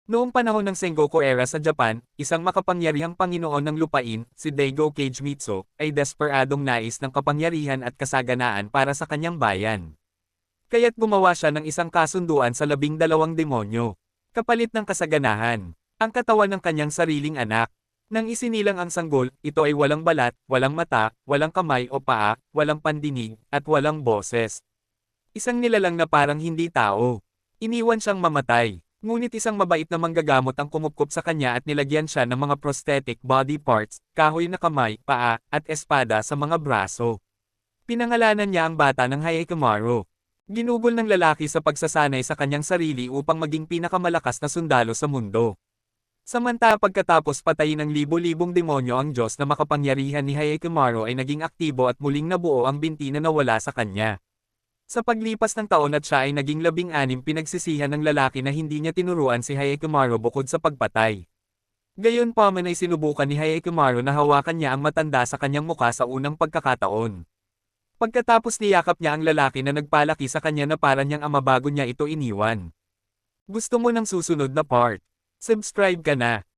Noong panahon ng Sengoku era sa Japan, isang makapangyarihang Panginoon ng Lupain, si Daigo Keijimitsu, ay desperadong nais ng kapangyarihan at kasaganaan para sa kanyang bayan. Kaya't gumawa siya ng isang kasunduan sa 12 demonyo. Kapalit ng kasaganahan, ang katawan ng kanyang sariling anak. Nang isinilang ang sanggol, ito ay walang balat, walang mata, walang kamay o paa, walang pandinig, at walang boses. Isang nilalang na parang hindi tao. Iniwan siyang mamatay. Ngunit isang mabait na manggagamot ang kumupkop sa kanya at nilagyan siya ng mga prosthetic body parts, kahoy na kamay, paa, at espada sa mga braso. Pinangalanan niya ang bata ng Hyakkimaru. Ginugol ng lalaki sa pagsasanay sa kanyang sarili upang maging pinakamalakas na sundalo sa mundo. Samantala pagkatapos patayin ng libo-libong demonyo ang Diyos na makapangyarihan ni Hyakkimaru ay naging aktibo at muling nabuo ang binti na nawala sa kanya. Sa paglipas ng taon at siya ay naging 16 pinagsisihan ng lalaki na hindi niya tinuruan si Hyakkimaru bukod sa pagpatay. Gayunpaman ay sinubukan ni Hyakkimaru na hawakan niya ang matanda sa kanyang muka sa unang pagkakataon. Pagkatapos niyakap niya ang lalaki na nagpalaki sa kanya na para niyang ama bago niya ito iniwan. Gusto mo ng susunod na part? Subscribe ka na.